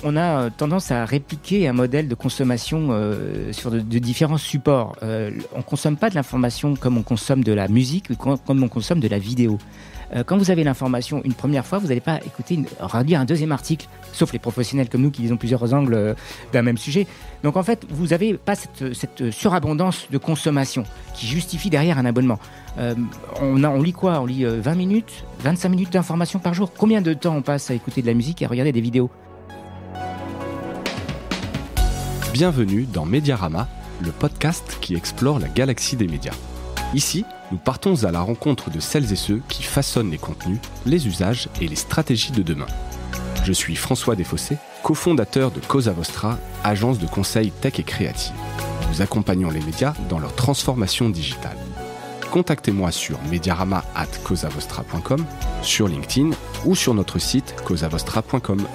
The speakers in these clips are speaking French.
on a tendance à répliquer un modèle de consommation sur de différents supports. On ne consomme pas de l'information comme on consomme de la musique ou comme on consomme de la vidéo. Quand vous avez l'information une première fois, vous n'allez pas relire un deuxième article, sauf les professionnels comme nous qui lisons plusieurs angles d'un même sujet. Donc en fait, vous n'avez pas cette surabondance de consommation qui justifie derrière un abonnement. On lit quoi ? On lit 20 minutes, 25 minutes d'information par jour. Combien de temps on passe à écouter de la musique et à regarder des vidéos ? Bienvenue dans Mediarama, le podcast qui explore la galaxie des médias. Ici, nous partons à la rencontre de celles et ceux qui façonnent les contenus, les usages et les stratégies de demain. Je suis François Desfossés, cofondateur de Cosa Vostra, agence de conseil tech et créative. Nous accompagnons les médias dans leur transformation digitale. Contactez-moi sur mediarama@cosavostra.com, sur LinkedIn ou sur notre site cosavostra.com.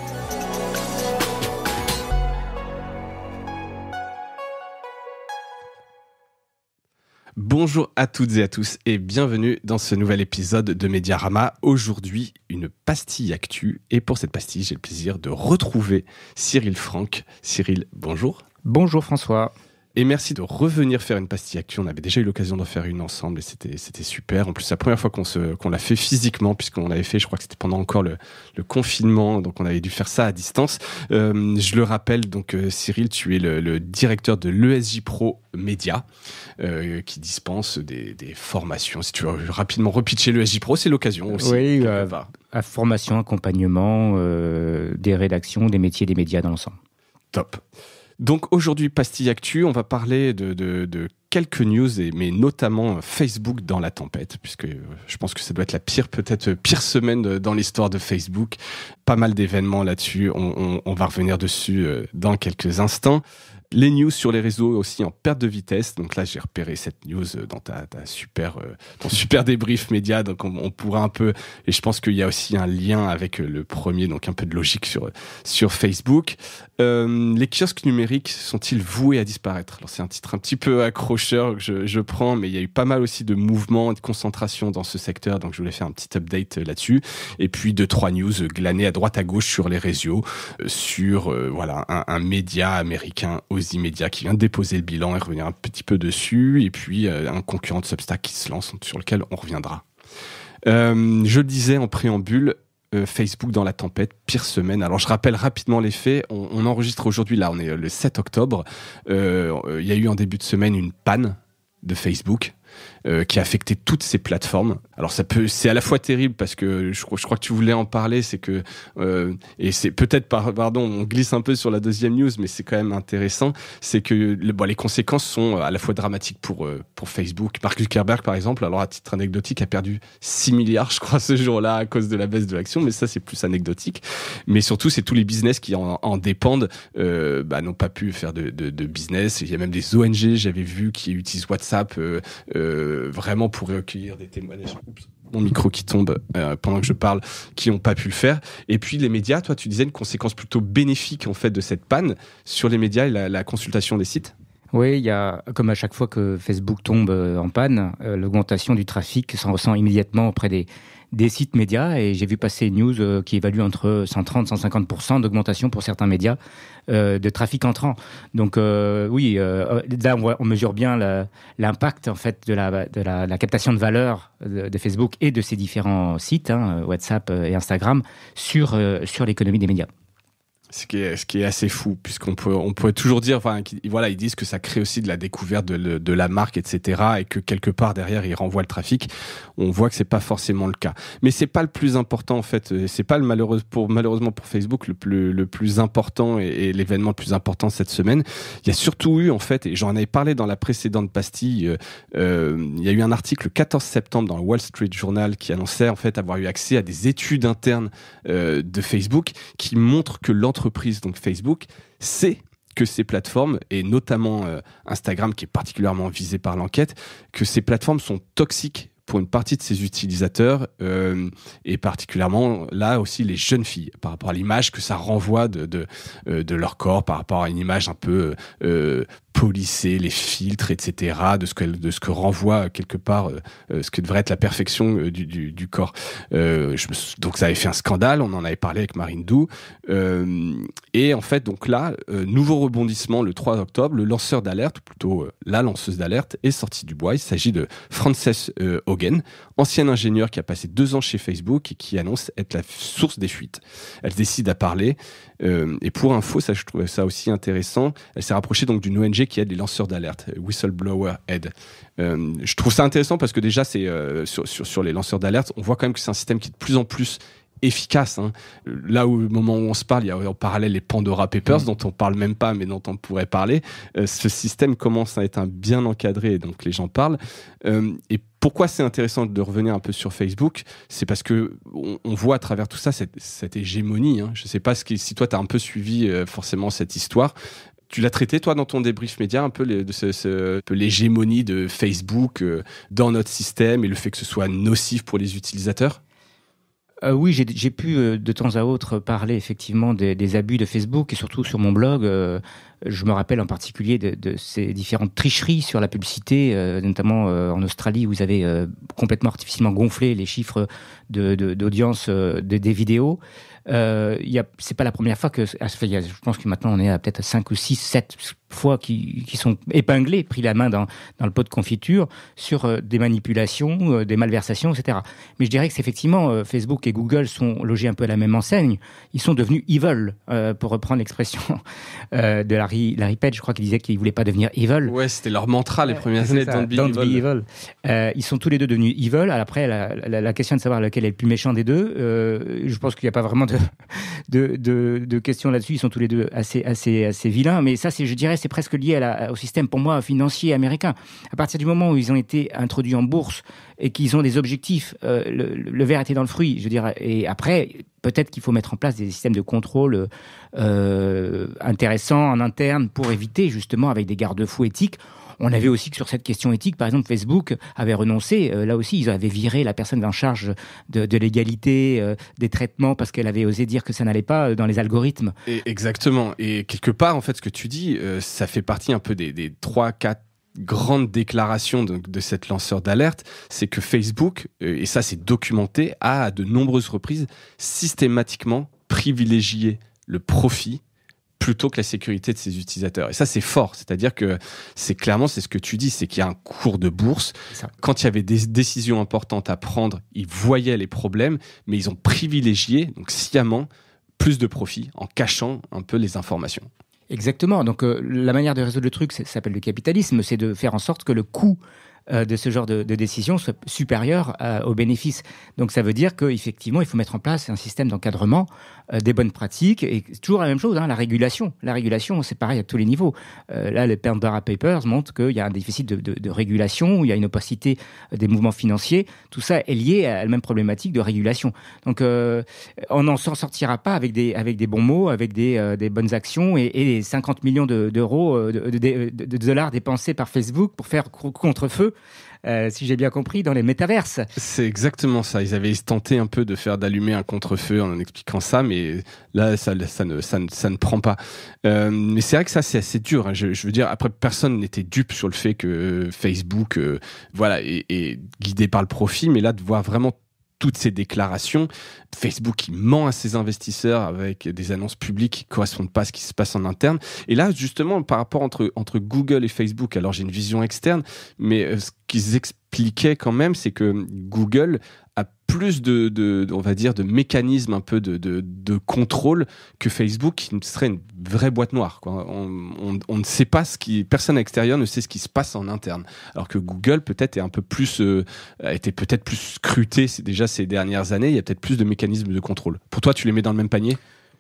Bonjour à toutes et à tous et bienvenue dans ce nouvel épisode de Mediarama. Aujourd'hui, une pastille actu et pour cette pastille, j'ai le plaisir de retrouver Cyril Franck. Cyril, bonjour. Bonjour François. Et merci de revenir faire une pastille actu. On avait déjà eu l'occasion d'en faire une ensemble et c'était super. En plus, c'est la première fois qu'on l'a fait physiquement, puisqu'on l'avait fait, je crois que c'était pendant encore le confinement, donc on avait dû faire ça à distance. Je le rappelle, donc Cyril, tu es le directeur de l'ESJ Pro Média, qui dispense des formations. Si tu veux rapidement repitcher l'ESJ Pro, c'est l'occasion aussi. Oui, à formation, accompagnement, des rédactions, des métiers, des médias dans l'ensemble. Top. Donc aujourd'hui, pastille actu, on va parler de quelques news, mais notamment Facebook dans la tempête, puisque je pense que ça doit être la pire semaine dans l'histoire de Facebook. Pas mal d'événements là-dessus, on va revenir dessus dans quelques instants. Les news sur les réseaux aussi en perte de vitesse. Donc là, j'ai repéré cette news dans ton super débrief média. Donc on pourra un peu, et je pense qu'il y a aussi un lien avec le premier, donc un peu de logique sur Facebook. Les kiosques numériques sont-ils voués à disparaître ? Alors c'est un titre un petit peu accrocheur que je prends, mais il y a eu pas mal aussi de mouvements et de concentration dans ce secteur. Donc je voulais faire un petit update là-dessus. Et puis 2-3 news glanées à droite à gauche sur les réseaux, sur un média américain, Ozy Media, qui vient de déposer le bilan et revenir un petit peu dessus, et puis un concurrent de Substack qui se lance, sur lequel on reviendra. Je le disais en préambule, Facebook dans la tempête, pire semaine. Alors je rappelle rapidement les faits, on enregistre aujourd'hui, là on est le 7 octobre, il y a eu en début de semaine une panne de Facebook, qui a affecté toutes ces plateformes. Alors c'est à la fois terrible parce que je crois que tu voulais en parler, c'est que et c'est peut-être on glisse un peu sur la deuxième news, mais c'est quand même intéressant, c'est que les conséquences sont à la fois dramatiques pour Facebook. Mark Zuckerberg par exemple, alors à titre anecdotique, a perdu 6 milliards je crois ce jour-là à cause de la baisse de l'action, mais ça c'est plus anecdotique. Mais surtout c'est tous les business qui en dépendent, n'ont pas pu faire de business. Il y a même des ONG, j'avais vu, qui utilisent WhatsApp vraiment pour recueillir des témoignages. Oups, mon micro qui tombe pendant que je parle, qui n'ont pas pu le faire. Et puis les médias, toi tu disais une conséquence plutôt bénéfique en fait de cette panne sur les médias et la consultation des sites. Oui, il y a, comme à chaque fois que Facebook tombe en panne, l'augmentation du trafic s'en ressent immédiatement auprès des sites médias, et j'ai vu passer une news qui évalue entre 130 et 150% d'augmentation pour certains médias de trafic entrant. Donc là on mesure bien l'impact en fait de la captation de valeur de Facebook et de ses différents sites, WhatsApp et Instagram, sur l'économie des médias. Ce qui est assez fou, puisqu'on pourrait toujours dire, ils disent que ça crée aussi de la découverte de la marque, etc., et que quelque part derrière ils renvoient le trafic. On voit que c'est pas forcément le cas, mais c'est pas le plus important en fait. C'est pas malheureusement pour Facebook le plus important et l'événement le plus important cette semaine. Il y a surtout eu en fait, et j'en avais parlé dans la précédente pastille, il y a eu un article le 14 septembre dans le Wall Street Journal qui annonçait en fait avoir eu accès à des études internes de Facebook qui montrent que l'entreprise, donc Facebook, sait que ces plateformes, et notamment Instagram qui est particulièrement visé par l'enquête, que ces plateformes sont toxiques pour une partie de ses utilisateurs, et particulièrement là aussi les jeunes filles, par rapport à l'image que ça renvoie de leur corps, par rapport à une image un peu polisser les filtres, etc., de ce que renvoie quelque part ce que devrait être la perfection du corps. Donc ça avait fait un scandale, on en avait parlé avec Marine Dou, et en fait donc là, nouveau rebondissement le 3 octobre, le lanceur d'alerte, ou plutôt la lanceuse d'alerte, est sorti du bois. Il s'agit de Frances Haugen, ancienne ingénieure qui a passé 2 ans chez Facebook et qui annonce être la source des fuites. Elle décide à parler, et pour info, ça je trouvais ça aussi intéressant, elle s'est rapprochée donc d'une ONG qui aide les lanceurs d'alerte, Whistleblower Aid. Je trouve ça intéressant parce que déjà c'est sur les lanceurs d'alerte, on voit quand même que c'est un système qui est de plus en plus efficace. Là où, au moment où on se parle, il y a en parallèle les Pandora Papers, dont on parle même pas, mais dont on pourrait parler. Ce système commence à être bien encadré, donc les gens parlent. Et pourquoi c'est intéressant de revenir un peu sur Facebook ? C'est parce que on voit à travers tout ça cette hégémonie. Je sais pas si toi, tu as un peu suivi forcément cette histoire. Tu l'as traité, toi, dans ton débrief média, un peu l'hégémonie de Facebook dans notre système et le fait que ce soit nocif pour les utilisateurs ? Oui, j'ai pu de temps à autre parler effectivement des abus de Facebook et surtout sur mon blog. Je me rappelle en particulier de ces différentes tricheries sur la publicité, notamment en Australie où vous avez complètement artificiellement gonflé les chiffres d'audience des vidéos. C'est pas la première fois que... Je pense que maintenant on est à peut-être 5 ou 6, 7 fois qui sont épinglés, pris la main dans le pot de confiture sur des manipulations, des malversations, etc. Mais je dirais que c'est effectivement Facebook et Google sont logés un peu à la même enseigne. Ils sont devenus evil, pour reprendre l'expression de Larry Page, je crois qu'il disait qu'il voulait pas devenir evil. Ouais, c'était leur mantra les premières années, Don't be evil. Ils sont tous les deux devenus evil. Après, la question de savoir lequel est le plus méchant des deux, je pense qu'il n'y a pas vraiment de question là-dessus. Ils sont tous les deux assez vilains. Mais ça, je dirais, c'est presque lié au système, pour moi, financier américain. À partir du moment où ils ont été introduits en bourse et qu'ils ont des objectifs, le verre était dans le fruit, je dirais. Et après, peut-être qu'il faut mettre en place des systèmes de contrôle intéressants en interne pour éviter, justement, avec des garde-fous éthiques. On a vu aussi que sur cette question éthique, par exemple, Facebook avait renoncé. Là aussi, ils avaient viré la personne en charge de l'égalité des traitements parce qu'elle avait osé dire que ça n'allait pas dans les algorithmes. Exactement. Et quelque part, en fait, ce que tu dis, ça fait partie un peu des 3-4 grandes déclarations de cette lanceur d'alerte, c'est que Facebook, et ça c'est documenté, a à de nombreuses reprises systématiquement privilégié le profit plutôt que la sécurité de ses utilisateurs. Et ça, c'est fort. C'est-à-dire que c'est ce que tu dis, c'est qu'il y a un cours de bourse. Quand il y avait des décisions importantes à prendre, ils voyaient les problèmes, mais ils ont privilégié, donc sciemment, plus de profit en cachant un peu les informations. Exactement. Donc, la manière de résoudre le truc, ça s'appelle le capitalisme, c'est de faire en sorte que le coût de ce genre de décision soit supérieur aux bénéfices. Donc ça veut dire qu'effectivement, il faut mettre en place un système d'encadrement, des bonnes pratiques, et c'est toujours la même chose, la régulation. La régulation, c'est pareil à tous les niveaux. Là, les Pandora Papers montrent qu'il y a un déficit de régulation, où il y a une opacité des mouvements financiers. Tout ça est lié à la même problématique de régulation. Donc on n'en sortira pas avec des bons mots, avec des bonnes actions et les 50 millions d'euros, de dollars dépensés par Facebook pour faire contre-feu, si j'ai bien compris, dans les métaverses. C'est exactement ça. Ils avaient tenté un peu d'allumer un contre-feu en expliquant ça, mais là, ça ne prend pas. Mais c'est vrai que ça, c'est assez dur. Je veux dire, après, personne n'était dupe sur le fait que Facebook, est guidé par le profit, mais là, de voir vraiment toutes ces déclarations, Facebook qui ment à ses investisseurs avec des annonces publiques qui correspondent pas à ce qui se passe en interne. Et là, justement, par rapport entre Google et Facebook, alors j'ai une vision externe, mais ce qu'ils expliquaient quand même, c'est que Google a plus on va dire, de mécanismes un peu de contrôle que Facebook, qui serait une vraie boîte noire, quoi. On ne sait pas personne à l'extérieur ne sait ce qui se passe en interne. Alors que Google, peut-être, est un peu plus, a été peut-être plus scruté déjà ces dernières années. Il y a peut-être plus de mécanismes de contrôle. Pour toi, tu les mets dans le même panier ?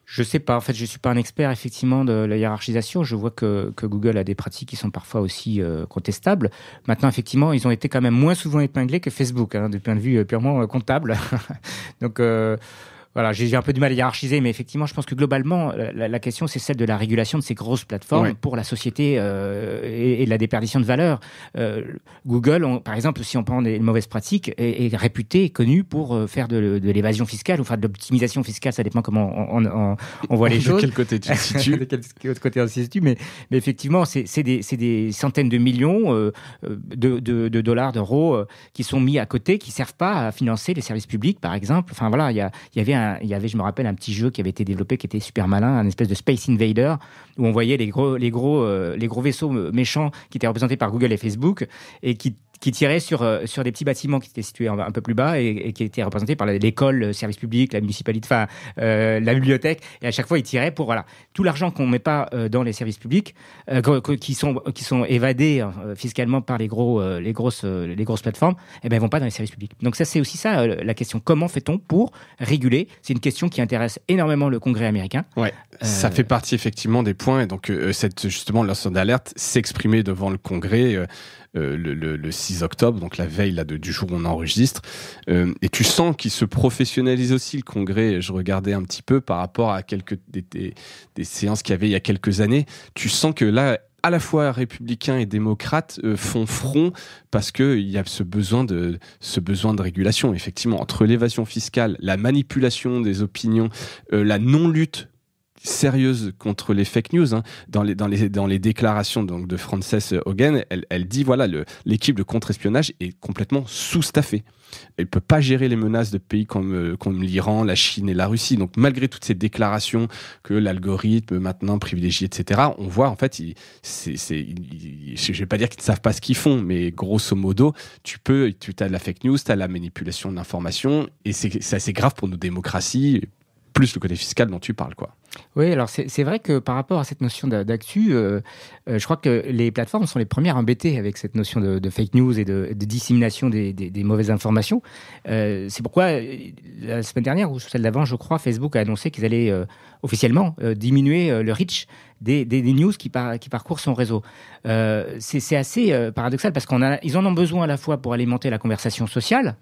Je sais pas. En fait, je suis pas un expert effectivement de la hiérarchisation. Je vois que Google a des pratiques qui sont parfois aussi contestables. Maintenant, effectivement, ils ont été quand même moins souvent épinglés que Facebook, du point de vue purement comptable. Donc, Voilà, j'ai un peu du mal à hiérarchiser, mais effectivement, je pense que globalement, la question, c'est celle de la régulation de ces grosses plateformes pour la société et la déperdition de valeur. Google, par exemple, si on prend des mauvaises pratiques, est réputé, connu pour faire de l'évasion fiscale ou faire de l'optimisation fiscale. Ça dépend comment on voit les choses. De quel côté tu te situes? De quel côté on se situe, mais effectivement, c'est des centaines de millions de dollars, d'euros qui sont mis à côté, qui servent pas à financer les services publics, par exemple. Enfin voilà, il y avait, je me rappelle, un petit jeu qui avait été développé, qui était super malin, un espèce de Space Invader, où on voyait les gros vaisseaux méchants qui étaient représentés par Google et Facebook et qui tiraient sur des petits bâtiments qui étaient situés un peu plus bas et qui étaient représentés par l'école, le service public, la municipalité, la bibliothèque. Et à chaque fois, ils tiraient pour tout l'argent qu'on met pas dans les services publics, qui sont évadés fiscalement par les grosses plateformes, eh ben ils vont pas dans les services publics. Donc ça, c'est aussi ça la question. Comment fait-on pour réguler? C'est une question qui intéresse énormément le Congrès américain. Ouais, ça fait partie effectivement des points. Et donc justement, le lanceur d'alerte s'exprimer devant le Congrès. Le 6 octobre, donc la veille du jour où on enregistre. Et tu sens qu'il se professionnalise aussi, le Congrès. Je regardais un petit peu par rapport à des séances qu'il y avait il y a quelques années. Tu sens que là, à la fois républicains et démocrates font front parce qu'il y a ce besoin de régulation, effectivement, entre l'évasion fiscale, la manipulation des opinions, la non-lutte sérieuse contre les fake news. Dans les déclarations donc de Frances Haugen, elle dit voilà, l'équipe de contre-espionnage est complètement sous-staffée. Elle peut pas gérer les menaces de pays comme l'Iran, la Chine et la Russie. Donc malgré toutes ces déclarations que l'algorithme maintenant privilégie, etc., on voit en fait, je vais pas dire qu'ils ne savent pas ce qu'ils font, mais grosso modo, tu as de la fake news, tu as la manipulation de l'information, et c'est assez grave pour nos démocraties, plus le côté fiscal dont tu parles, quoi. Oui, alors c'est vrai que par rapport à cette notion d'actu, je crois que les plateformes sont les premières embêtées avec cette notion de fake news et de dissémination des mauvaises informations. C'est pourquoi la semaine dernière ou celle d'avant, je crois, Facebook a annoncé qu'ils allaient officiellement diminuer le reach des news qui parcourent son réseau. C'est assez paradoxal parce ils en ont besoin à la fois pour alimenter la conversation sociale.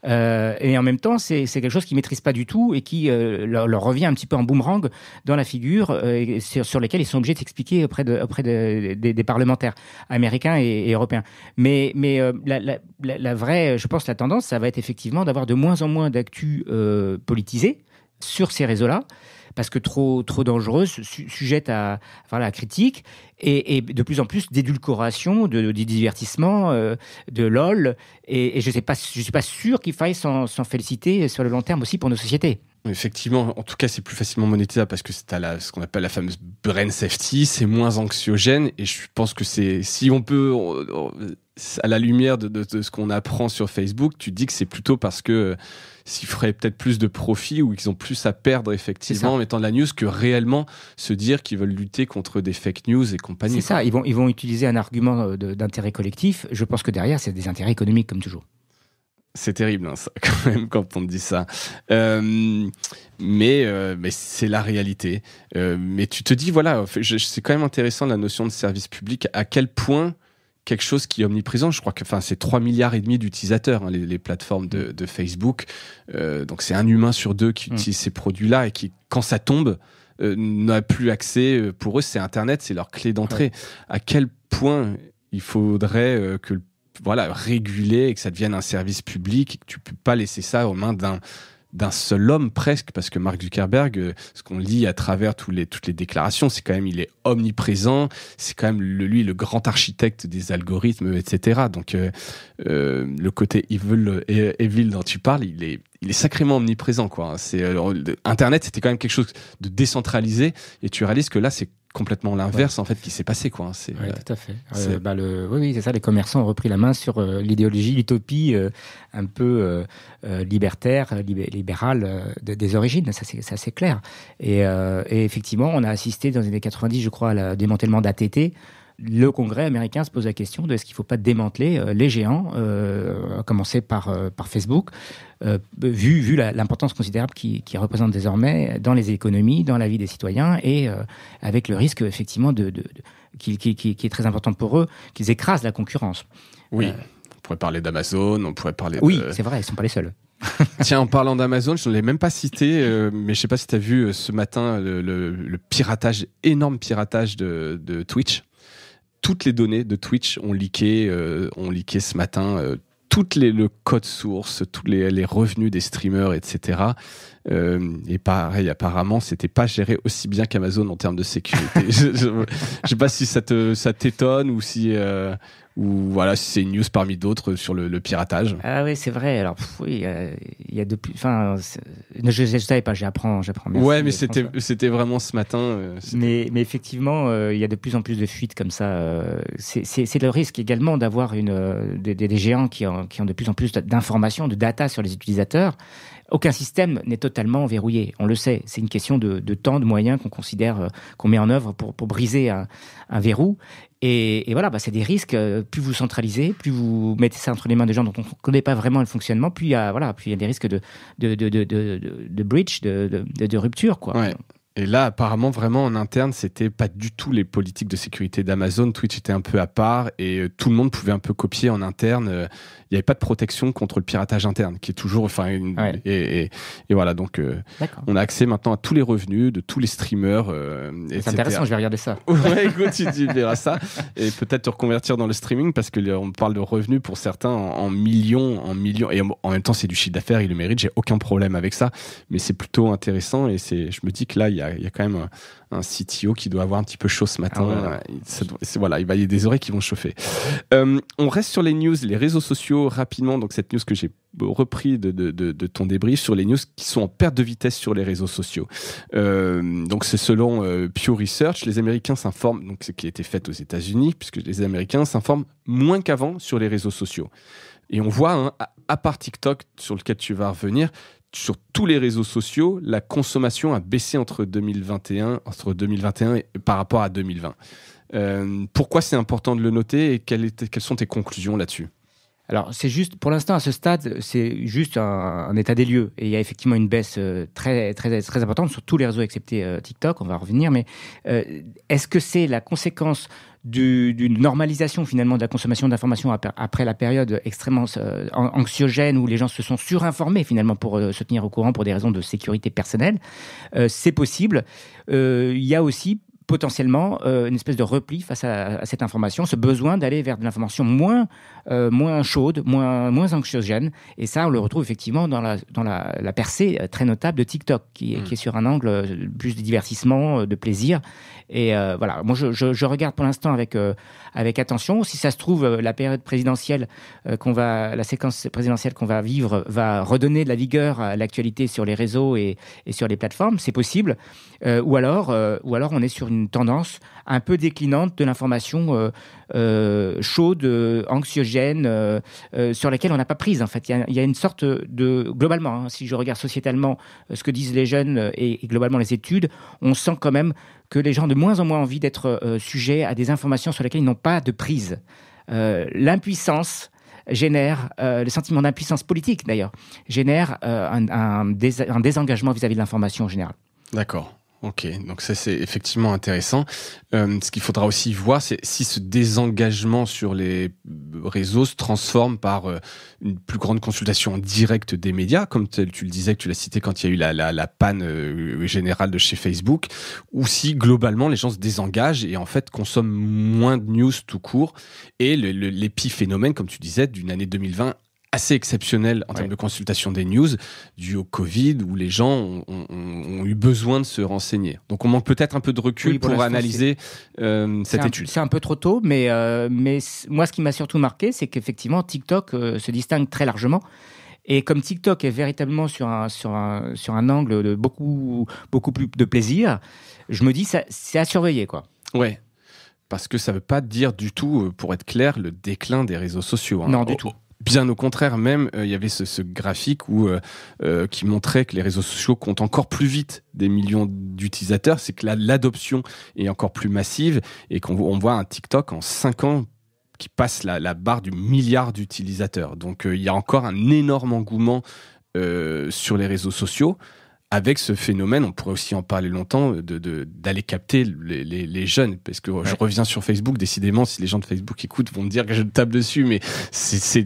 Et en même temps, c'est quelque chose qu'ils maîtrisent pas du tout et qui leur revient un petit peu en boomerang dans la figure, sur lesquels ils sont obligés d'expliquer auprès des parlementaires américains et européens. Mais la vraie, je pense, la tendance, ça va être effectivement d'avoir de moins en moins d'actu politisée sur ces réseaux-là, parce que trop dangereuse, sujette à la critique, et de plus en plus d'édulcoration, de divertissement, de LOL, et je suis pas sûr qu'il faille s'en féliciter sur le long terme aussi pour nos sociétés. Effectivement, en tout cas, c'est plus facilement monétisable parce que c'est ce qu'on appelle la fameuse brain safety, c'est moins anxiogène, et je pense que si on peut, à la lumière de ce qu'on apprend sur Facebook, tu dis que c'est plutôt parce que s'ils feraient peut-être plus de profit ou qu'ils ont plus à perdre effectivement en mettant de la news que réellement se dire qu'ils veulent lutter contre des fake news et compagnie. C'est ça, ils vont utiliser un argument d'intérêt collectif. Je pense que derrière, c'est des intérêts économiques comme toujours. C'est terrible, ça, quand même, quand on dit ça. Mais c'est la réalité. Mais tu te dis, voilà, c'est quand même intéressant la notion de service public, à quel point quelque chose qui est omniprésent. Je crois que c'est 3,5 milliards d'utilisateurs, les plateformes de Facebook. Donc c'est un humain sur deux qui utilise ces produits-là et qui, quand ça tombe, n'a plus accès. Pour eux, c'est Internet, c'est leur clé d'entrée. Ouais. À quel point il faudrait réguler et que ça devienne un service public et que tu peux pas laisser ça aux mains d'un seul homme presque, parce que Mark Zuckerberg, ce qu'on lit à travers toutes les déclarations, c'est quand même, il est omniprésent, c'est quand même lui le grand architecte des algorithmes, etc. Donc le côté evil dont tu parles, il est sacrément omniprésent, quoi. Internet, c'était quand même quelque chose de décentralisé, et tu réalises que là, c'est complètement l'inverse en fait qui s'est passé, quoi. Oui, tout à fait. Oui, c'est ça. Les commerçants ont repris la main sur l'idéologie, l'utopie un peu libertaire, libérale des origines. Ça, c'est assez clair. Et effectivement, on a assisté dans les années 90, je crois, au démantèlement d'AT&T. Le Congrès américain se pose la question de est-ce qu'il ne faut pas démanteler les géants, à commencer par Facebook, vu l'importance considérable qu'ils représentent désormais dans les économies, dans la vie des citoyens, et avec le risque effectivement qui est très important pour eux, qu'ils écrasent la concurrence. Oui. pourrait parler d'Amazon, on pourrait parler Oui, c'est vrai, ils sont pas les seuls. Tiens, en parlant d'Amazon, je ne l'ai même pas cité, mais je sais pas si tu as vu ce matin le piratage, énorme piratage de Twitch. Toutes les données de Twitch ont leaké ce matin, le code source, tous les revenus des streamers, etc. Et pareil, apparemment, c'était pas géré aussi bien qu'Amazon en termes de sécurité. Je sais pas si ça t'étonne ou si voilà, si c'est une news parmi d'autres sur le piratage. Ah oui, c'est vrai. Alors oui, il y a depuis. Enfin, je savais pas. J'apprends. Merci, ouais, mais c'était vraiment ce matin. Mais effectivement, il y a de plus en plus de fuites comme ça. C'est le risque également d'avoir des géants qui ont de plus en plus d'informations, de data sur les utilisateurs. Aucun système n'est totalement verrouillé, on le sait. C'est une question de temps, de moyens qu'on considère, qu'on met en œuvre pour briser un verrou. Et voilà, c'est des risques. Plus vous centralisez, plus vous mettez ça entre les mains de gens dont on ne connaît pas vraiment le fonctionnement, plus il y a des risques de breach, de rupture, quoi. Ouais. Et là, apparemment, vraiment en interne, c'était pas du tout les politiques de sécurité d'Amazon. Twitch était un peu à part et tout le monde pouvait un peu copier en interne. Il n'y avait pas de protection contre le piratage interne, qui est toujours, et voilà. Donc, on a accès maintenant à tous les revenus de tous les streamers. C'est intéressant, je vais regarder ça. Ouais, écoute, tu verras ça et peut-être te reconvertir dans le streaming parce que on parle de revenus pour certains en millions, et en même temps, c'est du chiffre d'affaires, ils le méritent. J'ai aucun problème avec ça, mais c'est plutôt intéressant et je me dis que là, il y a quand même un CTO qui doit avoir un petit peu chaud ce matin. Voilà, il va y avoir des oreilles qui vont chauffer. On reste sur les news, les réseaux sociaux rapidement. Donc cette news que j'ai repris de ton débrief sur les news qui sont en perte de vitesse sur les réseaux sociaux. Donc c'est selon Pew Research, les Américains s'informent, donc ce qui a été fait aux États-Unis, puisque les Américains s'informent moins qu'avant sur les réseaux sociaux. Et on voit, à part TikTok, sur lequel tu vas revenir, sur tous les réseaux sociaux, la consommation a baissé entre 2021 et par rapport à 2020. Pourquoi c'est important de le noter et quelles sont tes conclusions là-dessus ? Alors, c'est juste, pour l'instant, à ce stade, c'est juste un état des lieux. Et il y a effectivement une baisse très, très, très importante sur tous les réseaux, excepté TikTok, on va revenir. Mais est-ce que c'est la conséquence d'une normalisation, finalement, de la consommation d'informations après la période extrêmement anxiogène où les gens se sont surinformés, finalement, pour se tenir au courant pour des raisons de sécurité personnelle? C'est possible. Il y a aussi potentiellement une espèce de repli face à cette information, ce besoin d'aller vers de l'information moins chaude, moins anxiogène. Et ça, on le retrouve effectivement dans la percée très notable de TikTok, qui est sur un angle plus de divertissement, de plaisir. Et voilà, moi je regarde pour l'instant avec attention. Si ça se trouve, la période présidentielle la séquence présidentielle qu'on va vivre va redonner de la vigueur à l'actualité sur les réseaux et sur les plateformes, c'est possible. Ou alors on est sur une tendance un peu déclinante de l'information chaude, anxiogène, sur laquelle on n'a pas prise. En fait, il y a une sorte de globalement, si je regarde sociétalement ce que disent les jeunes et globalement les études, on sent quand même que les gens ont de moins en moins envie d'être sujets à des informations sur lesquelles ils n'ont pas de prise. L'impuissance génère, le sentiment d'impuissance politique d'ailleurs, génère un désengagement vis-à-vis de l'information en général. D'accord. Ok, donc ça c'est effectivement intéressant. Ce qu'il faudra aussi voir, c'est si ce désengagement sur les réseaux se transforme par une plus grande consultation directe des médias, comme tu le disais, que tu l'as cité quand il y a eu la panne générale de chez Facebook, ou si globalement les gens se désengagent et en fait consomment moins de news tout court, et l'épiphénomène, comme tu disais, d'une année 2020 assez exceptionnel en termes de consultation des news, dû au Covid, où les gens ont eu besoin de se renseigner. Donc on manque peut-être un peu de recul pour analyser cette étude. C'est un peu trop tôt, mais moi ce qui m'a surtout marqué, c'est qu'effectivement TikTok se distingue très largement. Et comme TikTok est véritablement sur un angle de beaucoup plus de plaisir, je me dis c'est à surveiller, quoi. Ouais. Parce que ça veut pas dire du tout, pour être clair, le déclin des réseaux sociaux. Non, du tout. Bien au contraire, même, il y avait ce graphique qui montrait que les réseaux sociaux comptent encore plus vite des millions d'utilisateurs. C'est que l'adoption est encore plus massive et qu'on voit un TikTok en 5 ans qui passe la barre du milliard d'utilisateurs. Donc, il y a encore un énorme engouement sur les réseaux sociaux. avec ce phénomène, on pourrait aussi en parler longtemps, d'aller capter les jeunes. Parce que je reviens sur Facebook, décidément, si les gens de Facebook écoutent, vont me dire que je tape dessus, mais c'est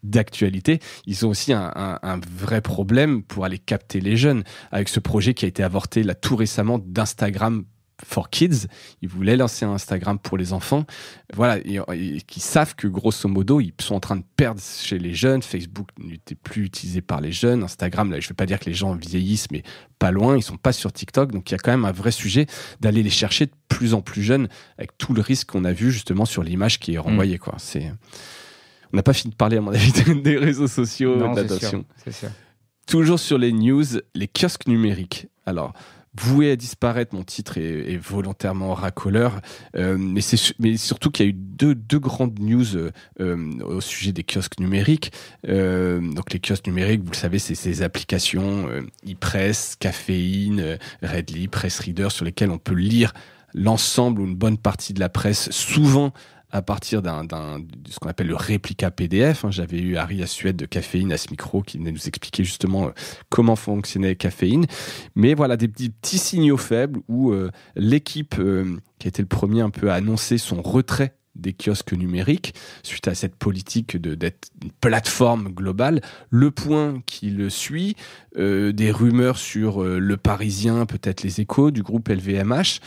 d'actualité. Ils ont aussi un vrai problème pour aller capter les jeunes, avec ce projet qui a été avorté là tout récemment d'Instagram for Kids. Ils voulaient lancer un Instagram pour les enfants. Voilà, et qui savent que grosso modo, ils sont en train de perdre chez les jeunes. Facebook n'était plus utilisé par les jeunes. Instagram, là, je ne veux pas dire que les gens vieillissent, mais pas loin. Ils ne sont pas sur TikTok. Donc, il y a quand même un vrai sujet d'aller les chercher de plus en plus jeunes, avec tout le risque qu'on a vu justement sur l'image qui est renvoyée. Quoi. On n'a pas fini de parler, à mon avis, des réseaux sociaux, d'adoption. C'est sûr. Toujours sur les news, les kiosques numériques. Alors, voué à disparaître, mon titre est volontairement racoleur, mais surtout qu'il y a eu deux grandes news au sujet des kiosques numériques. Donc les kiosques numériques, vous le savez, c'est ces applications e-press, caféine, Readly, Press Reader, sur lesquelles on peut lire l'ensemble ou une bonne partie de la presse, souvent à partir de ce qu'on appelle le réplica PDF. J'avais eu Harry Assuette de Caféine à ce micro qui venait nous expliquer justement comment fonctionnait Caféine. Mais voilà, des petits signaux faibles où l'équipe qui a été le premier un peu à annoncer son retrait des kiosques numériques suite à cette politique d'être une plateforme globale. Le Point qui le suit, des rumeurs sur Le Parisien, peut-être Les Échos du groupe LVMH.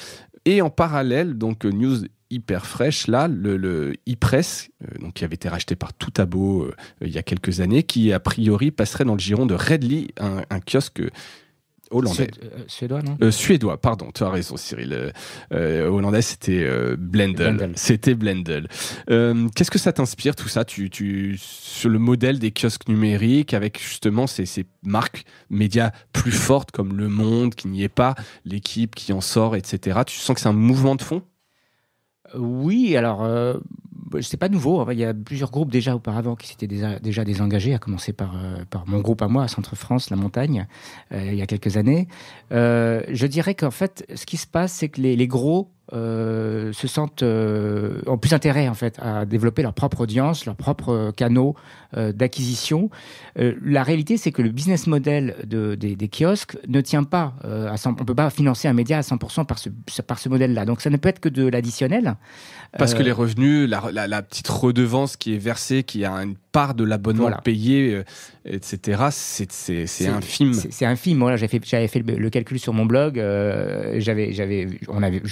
Et en parallèle, donc news hyper fraîche, là, le e-press, donc qui avait été racheté par Toutabo il y a quelques années, qui a priori passerait dans le giron de Readly, un kiosque hollandais. Suédois, non Suédois, pardon, tu as raison Cyril. Hollandais, c'était Blendel. C'était Blendel. Qu'est-ce que ça t'inspire tout ça, sur le modèle des kiosques numériques, avec justement ces marques médias plus fortes comme Le Monde, qui n'y est pas, l'équipe qui en sort, etc. Tu sens que c'est un mouvement de fond ? Oui, alors c'est pas nouveau. Il y a plusieurs groupes déjà auparavant qui s'étaient déjà désengagés, à commencer par mon groupe à moi, à Centre France, La Montagne, il y a quelques années. Je dirais qu'en fait, ce qui se passe, c'est que les gros se sentent ont plus intérêt en fait à développer leur propre audience, leurs propres canaux d'acquisition. La réalité, c'est que le business model des kiosques ne tient pas à 100%. On peut pas financer un média à 100% par ce modèle-là. Donc ça ne peut être que de l'additionnel. Parce que les revenus, la petite redevance qui est versée, qui a une part de l'abonnement payé, etc., c'est infime. C'est infime. Voilà, j'avais fait le calcul sur mon blog. Je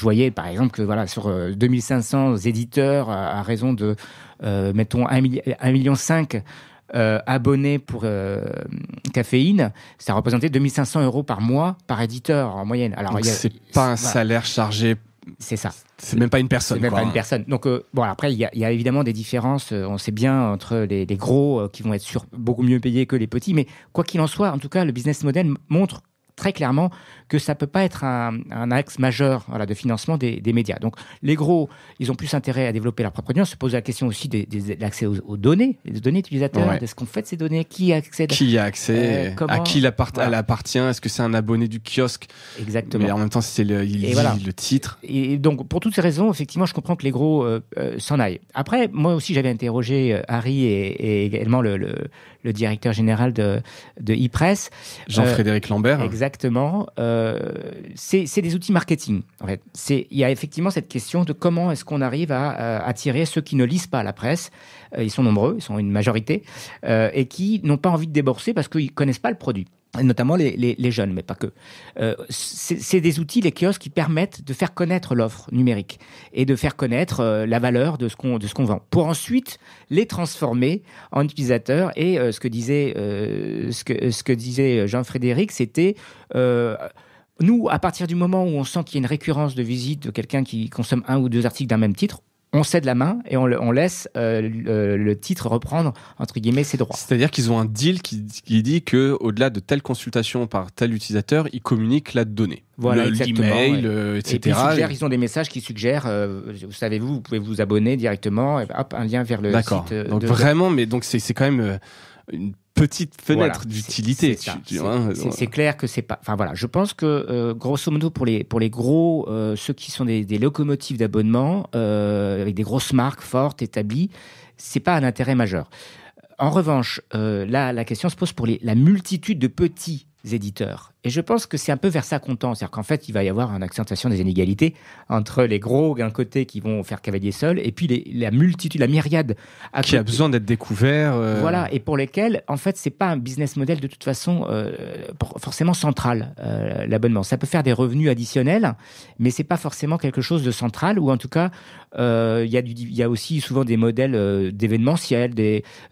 voyais par exemple que voilà, sur 2500 éditeurs à raison de mettons 1,5 million abonnés pour Caféine, ça représentait 2500 € par mois par éditeur en moyenne. Alors c'est pas un salaire chargé. C'est ça. C'est même pas une personne. C'est même pas une personne. Donc bon, après il y a évidemment des différences. On sait bien entre les gros qui vont être beaucoup mieux payés que les petits, mais quoi qu'il en soit, en tout cas, le business model montre très clairement que ça peut pas être un axe majeur de financement des médias. Donc les gros, ils ont plus intérêt à développer leur propre audience, se poser la question aussi de l'accès aux données, les données utilisateurs, de ce qu'on fait de ces données, qui accède, à qui elle appartient, est-ce que c'est un abonné du kiosque? Exactement. Mais en même temps, c'est le titre. Et donc pour toutes ces raisons, effectivement, je comprends que les gros s'en aillent. Après, moi aussi, j'avais interrogé Harry et également le directeur général de e-press, Jean-Frédéric Lambert. Exactement. C'est des outils marketing. En fait, il y a effectivement cette question de comment est-ce qu'on arrive à attirer ceux qui ne lisent pas la presse. Ils sont nombreux, ils sont une majorité, et qui n'ont pas envie de débourser parce qu'ils connaissent pas le produit. Notamment les jeunes, mais pas que. C'est des outils, les kiosques, qui permettent de faire connaître l'offre numérique et de faire connaître la valeur de ce qu'on vend, pour ensuite les transformer en utilisateurs. Et ce que disait Jean-Frédéric, c'était nous, à partir du moment où on sent qu'il y a une récurrence de visite de quelqu'un qui consomme 1 ou 2 articles d'un même titre, on cède la main et on laisse le titre reprendre, entre guillemets, ses droits. C'est-à-dire qu'ils ont un deal qui dit qu'au-delà de telle consultation par tel utilisateur, ils communiquent la donnée. Voilà, l'email, etc. Et puis ils ont des messages qui suggèrent, vous pouvez vous abonner directement, et hop, un lien vers le site. Donc vraiment, mais donc c'est quand même une petite fenêtre d'utilité. C'est clair que c'est pas. Enfin voilà, je pense que grosso modo pour les gros, ceux qui sont des locomotives d'abonnement avec des grosses marques fortes établies, c'est pas un intérêt majeur. En revanche, là, la question se pose pour la multitude de petits éditeurs. Et je pense que c'est un peu vers ça qu'on tend. C'est-à-dire qu'en fait, il va y avoir une accentuation des inégalités entre les gros d'un côté qui vont faire cavalier seul et puis la multitude, la myriade qui a besoin d'être découvert. Voilà, et pour lesquels, en fait, c'est pas un business model de toute façon forcément central, l'abonnement. Ça peut faire des revenus additionnels, mais c'est pas forcément quelque chose de central, ou en tout cas, il y a aussi souvent des modèles d'événementiel,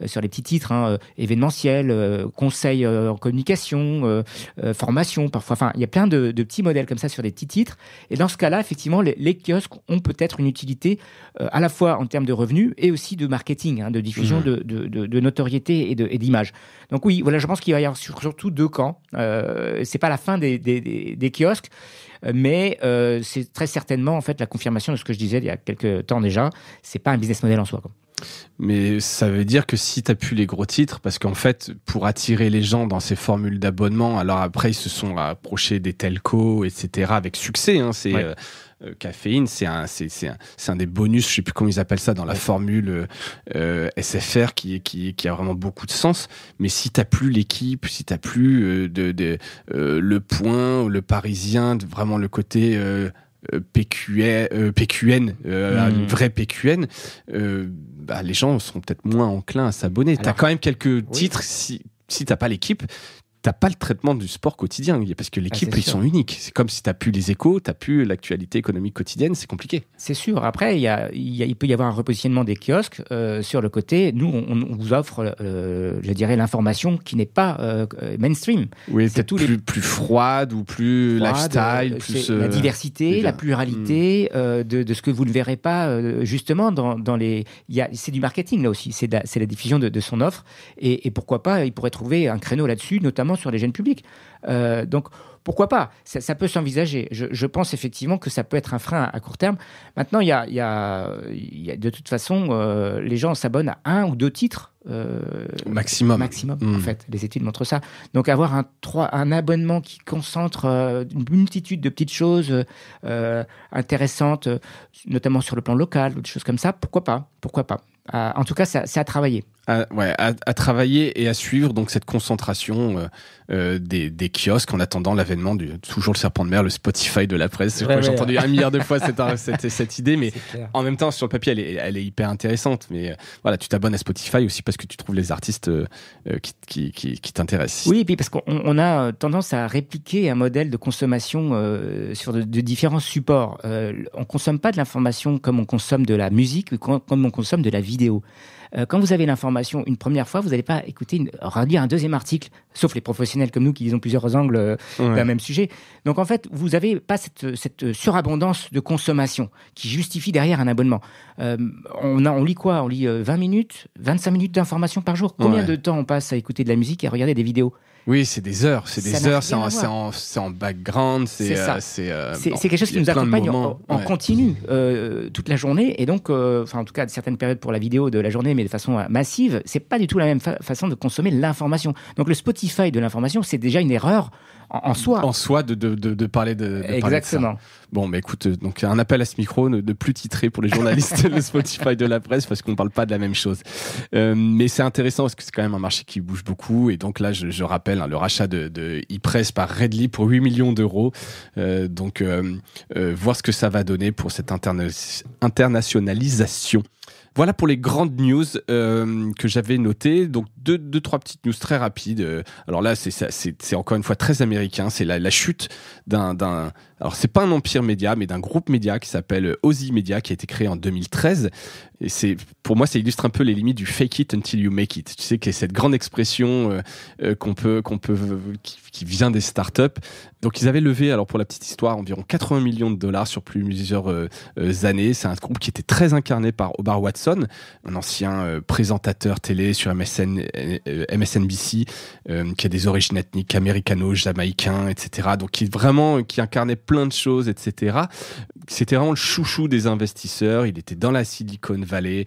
sur les petits titres, événementiels, conseils en communication, formation parfois. Enfin, il y a plein de petits modèles comme ça sur des petits titres. Et dans ce cas-là, effectivement, les kiosques ont peut-être une utilité à la fois en termes de revenus et aussi de marketing, de diffusion de notoriété et d'image. Donc oui, voilà, je pense qu'il va y avoir surtout deux camps. C'est pas la fin des kiosques, mais c'est très certainement en fait la confirmation de ce que je disais il y a quelques temps déjà. C'est pas un business model en soi, quoi. Mais ça veut dire que si tu as plus les gros titres, parce qu'en fait, pour attirer les gens dans ces formules d'abonnement, alors après, ils se sont approchés des telcos, etc., avec succès. Caféine, c'est un des bonus, je sais plus comment ils appellent ça, dans la formule SFR qui a vraiment beaucoup de sens. Mais si t'as plus l'équipe, si t'as plus le Point ou le Parisien, vraiment le côté PQN, une vraie PQN, les gens seront peut-être moins enclins à s'abonner. T'as quand même quelques titres, si t'as pas l'équipe, t'as pas le traitement du sport quotidien, parce que l'équipe, ils sont uniques. C'est comme si t'as plus les échos, t'as plus l'actualité économique quotidienne, c'est compliqué. C'est sûr. Après, il peut y avoir un repositionnement des kiosques sur le côté. Nous, on vous offre, je dirais, l'information qui n'est pas mainstream. Oui, c'est peut-être plus froide ou plus lifestyle. Plus, la diversité, la pluralité de ce que vous ne verrez pas justement dans les... c'est du marketing là aussi, c'est la diffusion de son offre. Et pourquoi pas, il pourrait trouver un créneau là-dessus, notamment sur les jeunes publics. Donc, pourquoi pas ? Ça peut s'envisager. Je pense effectivement que ça peut être un frein à court terme. Maintenant, il y a de toute façon, les gens s'abonnent à un ou deux titres. Maximum, en fait. Les études montrent ça. Donc, avoir un abonnement qui concentre une multitude de petites choses intéressantes, notamment sur le plan local, ou des choses comme ça, pourquoi pas ? En tout cas, c'est à travailler. À travailler et à suivre donc cette concentration des kiosques en attendant l'avènement toujours le serpent de mer, le Spotify de la presse. J'ai entendu 1 milliard de fois cette idée, mais en même temps sur le papier elle est hyper intéressante. Mais voilà, tu t'abonnes à Spotify aussi parce que tu trouves les artistes qui t'intéressent. Oui, et puis parce qu'on a tendance à répliquer un modèle de consommation sur de différents supports. On consomme pas de l'information comme on consomme de la musique, comme on consomme de la vidéo. Quand vous avez l'information une première fois, vous n'allez pas relire un deuxième article, sauf les professionnels comme nous qui lisons plusieurs angles d'un même sujet. Donc en fait, vous n'avez pas cette surabondance de consommation qui justifie derrière un abonnement. On lit quoi ? On lit 20 minutes, 25 minutes d'information par jour. Combien de temps on passe à écouter de la musique et à regarder des vidéos ? Oui, c'est des heures, c'est en background, c'est quelque chose qui nous accompagne en continu toute la journée, et donc, en tout cas, certaines périodes pour la vidéo de la journée, mais de façon massive, c'est pas du tout la même façon de consommer l'information. Donc le Spotify de l'information, c'est déjà une erreur en soi. En soi de parler de Exactement. Parler de ça. Bon, bah écoute, donc un appel à ce micro, ne plus titrer pour les journalistes le Spotify de la presse parce qu'on parle pas de la même chose. Mais c'est intéressant parce que c'est quand même un marché qui bouge beaucoup, et donc là, je rappelle le rachat de ePress par Redly pour 8 millions d'euros. Donc, voir ce que ça va donner pour cette internationalisation. Voilà pour les grandes news que j'avais notées. Donc deux, trois petites news très rapides. Alors là, c'est encore une fois très américain. C'est la chute d'un alors c'est pas un empire média, mais d'un groupe média qui s'appelle Ozy Media, qui a été créé en 2013. Et pour moi, ça illustre un peu les limites du fake it until you make it. Tu sais, que cette grande expression qui vient des startups. Donc ils avaient levé, alors pour la petite histoire, environ 80 millions de dollars sur plusieurs années. C'est un groupe qui était très incarné par Omar Watson, un ancien présentateur télé sur MSNBC, qui a des origines ethniques américano-jamaïcains, etc. Donc qui incarnait plein de choses, etc. C'était vraiment le chouchou des investisseurs. Il était dans la Silicon Valley.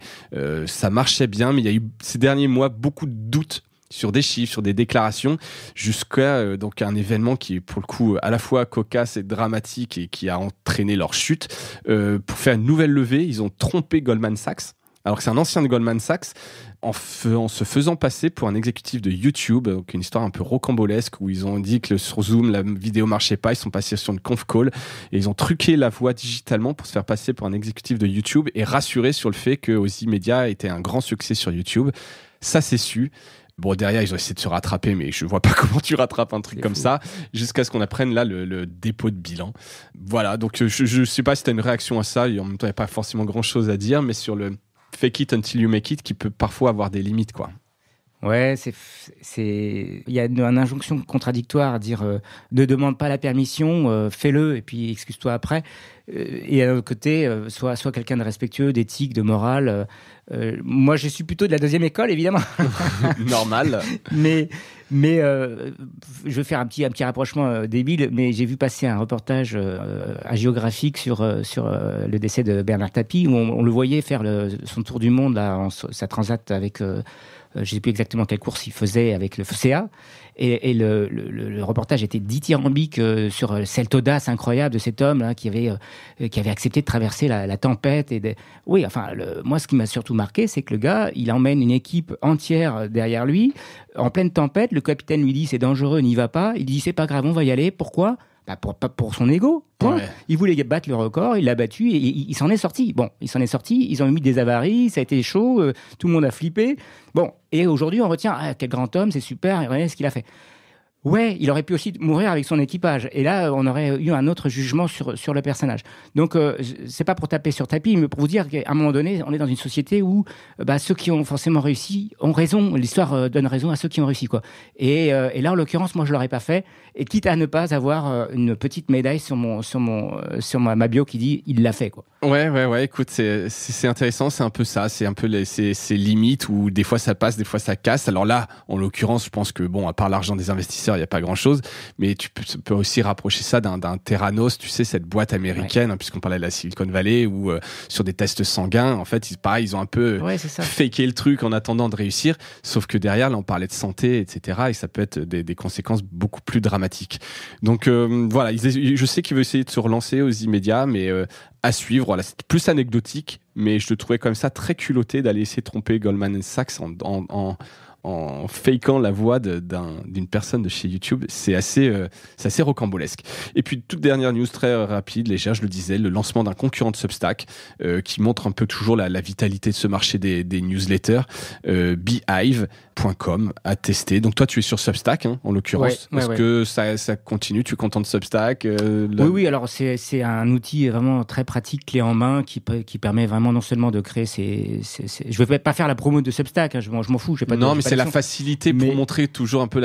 Ça marchait bien, mais il y a eu ces derniers mois beaucoup de doutes sur des chiffres, sur des déclarations, jusqu'à donc un événement qui est pour le coup à la fois cocasse et dramatique et qui a entraîné leur chute. Pour faire une nouvelle levée, ils ont trompé Goldman Sachs, alors que c'est un ancien de Goldman Sachs, en se faisant passer pour un exécutif de YouTube, donc une histoire un peu rocambolesque où ils ont dit que sur Zoom, la vidéo marchait pas, ils sont passés sur une conf call et ils ont truqué la voix digitalement pour se faire passer pour un exécutif de YouTube et rassurer sur le fait que Ozy Media était un grand succès sur YouTube. Ça, c'est su. Bon, derrière, ils ont essayé de se rattraper, mais je vois pas comment tu rattrapes un truc comme ça, jusqu'à ce qu'on apprenne là le dépôt de bilan. Voilà, donc je sais pas si tu as une réaction à ça, et en même temps, il n'y a pas forcément grand-chose à dire, mais sur le fake it until you make it, qui peut parfois avoir des limites, quoi. Ouais, il y a une injonction contradictoire à dire ne demande pas la permission, fais-le et puis excuse-toi après. Et à l'autre côté, sois quelqu'un de respectueux, d'éthique, de morale. Moi, je suis plutôt de la deuxième école, évidemment. Normal. mais je vais faire un petit rapprochement débile, mais j'ai vu passer un reportage à Géographique sur le décès de Bernard Tapie, où on le voyait faire son tour du monde, là, sa transat avec... je ne sais plus exactement quelle course il faisait avec le FCA. Et le reportage était dithyrambique sur cette audace incroyable de cet homme là, qui avait accepté de traverser la tempête. Oui, enfin, moi, ce qui m'a surtout marqué, c'est que le gars, il emmène une équipe entière derrière lui, en pleine tempête. Le capitaine lui dit, c'est dangereux, n'y va pas. Il dit, c'est pas grave, on va y aller. Pourquoi ? Pour son ego. Ouais. Il voulait battre le record, il l'a battu et il s'en est sorti. Bon, il s'en est sorti, ils ont eu des avaries, ça a été chaud, tout le monde a flippé. Bon, et aujourd'hui on retient, quel grand homme, c'est super, regardez ce qu'il a fait. Ouais, il aurait pu aussi mourir avec son équipage. Et là, on aurait eu un autre jugement sur le personnage. Donc, c'est pas pour taper sur tapis, mais pour vous dire qu'à un moment donné, on est dans une société où ceux qui ont forcément réussi ont raison. L'histoire donne raison à ceux qui ont réussi, quoi. Et là, en l'occurrence, moi, je l'aurais pas fait. Et quitte à ne pas avoir une petite médaille sur ma bio qui dit il l'a fait, quoi. Ouais. Écoute, c'est intéressant. C'est un peu ça. C'est un peu ces limites où des fois ça passe, des fois ça casse. Alors là, en l'occurrence, je pense que bon, à part l'argent des investisseurs, il n'y a pas grand-chose, mais tu peux aussi rapprocher ça d'un Theranos, tu sais, cette boîte américaine, ouais. Puisqu'on parlait de la Silicon Valley, où sur des tests sanguins, en fait, ils ont un peu faké le truc en attendant de réussir, sauf que derrière, là, on parlait de santé, etc., et ça peut être des conséquences beaucoup plus dramatiques. Donc voilà, je sais qu'il veut essayer de se relancer aux immédiats, mais à suivre. Voilà, c'est plus anecdotique, mais je le trouvais comme ça très culotté d'aller essayer de tromper Goldman Sachs en fakant la voix d'une personne de chez YouTube. C'est assez rocambolesque. Et puis, toute dernière news très rapide, légère, je le disais, le lancement d'un concurrent de Substack qui montre un peu toujours la vitalité de ce marché des newsletters. Beehive.com à tester. Donc toi, tu es sur Substack, en l'occurrence. Est-ce que ça continue ? Tu es content de Substack ? Oui. Alors, c'est un outil vraiment très pratique, clé en main, qui permet vraiment non seulement de créer je ne vais pas faire la promo de Substack, je m'en fous. C'est la facilité pour montrer toujours un peu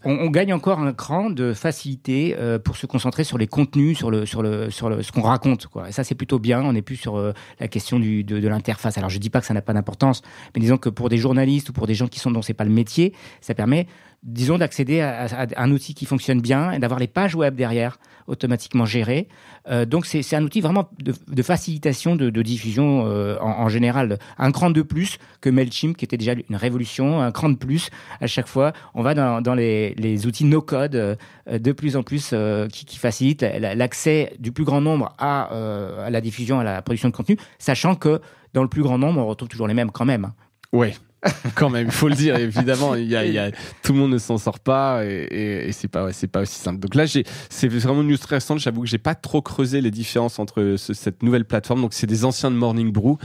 On gagne encore un cran de facilité pour se concentrer sur les contenus, sur ce qu'on raconte, quoi. Et ça, c'est plutôt bien. On n'est plus sur la question de l'interface. Alors, je dis pas que ça n'a pas d'importance, mais disons que pour des journalistes ou pour des gens dont c'est pas le métier, ça permet, disons, d'accéder à un outil qui fonctionne bien et d'avoir les pages web derrière automatiquement gérées. Donc, c'est un outil vraiment de facilitation de diffusion en général. Un cran de plus que MailChimp, qui était déjà une révolution. Un cran de plus à chaque fois. On va dans les outils no-code de plus en plus qui facilitent l'accès du plus grand nombre à la diffusion, à la production de contenu, sachant que dans le plus grand nombre, on retrouve toujours les mêmes quand même. Ouais. Quand même, il faut le dire, évidemment, tout le monde ne s'en sort pas et c'est pas aussi simple. Donc là, c'est vraiment une news très récente. J'avoue que j'ai pas trop creusé les différences entre cette nouvelle plateforme. Donc c'est des anciens de Morning Brew.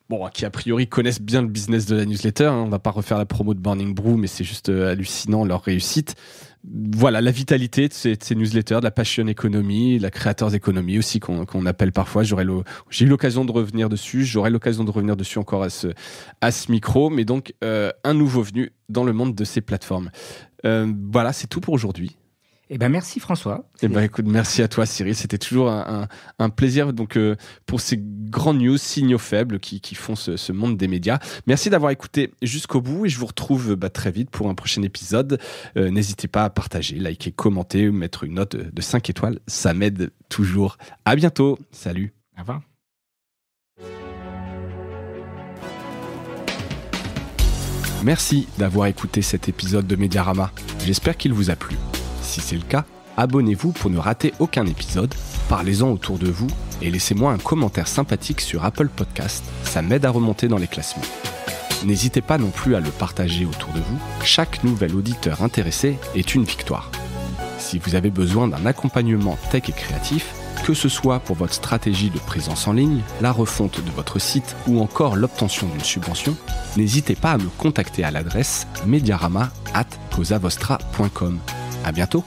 Bon, qui a priori connaissent bien le business de la newsletter. On va pas refaire la promo de Morning Brew, mais c'est juste hallucinant leur réussite. Voilà, la vitalité de ces newsletters, de la passion economy, la creators economy aussi qu'on appelle parfois. J'ai eu l'occasion de revenir dessus. J'aurai l'occasion de revenir dessus encore à ce micro. Mais donc, un nouveau venu dans le monde de ces plateformes. Voilà, c'est tout pour aujourd'hui. Eh ben merci François. Écoute, merci à toi Cyril, c'était toujours un plaisir donc pour ces grands news, signaux faibles qui font ce monde des médias. Merci d'avoir écouté jusqu'au bout et je vous retrouve très vite pour un prochain épisode. N'hésitez pas à partager, liker, commenter, mettre une note de 5 étoiles, ça m'aide toujours. À bientôt, salut. Au revoir. Merci d'avoir écouté cet épisode de Mediarama. J'espère qu'il vous a plu. Si c'est le cas, abonnez-vous pour ne rater aucun épisode, parlez-en autour de vous et laissez-moi un commentaire sympathique sur Apple Podcast, ça m'aide à remonter dans les classements. N'hésitez pas non plus à le partager autour de vous, chaque nouvel auditeur intéressé est une victoire. Si vous avez besoin d'un accompagnement tech et créatif, que ce soit pour votre stratégie de présence en ligne, la refonte de votre site ou encore l'obtention d'une subvention, n'hésitez pas à me contacter à l'adresse mediarama@causavostra.com. À bientôt!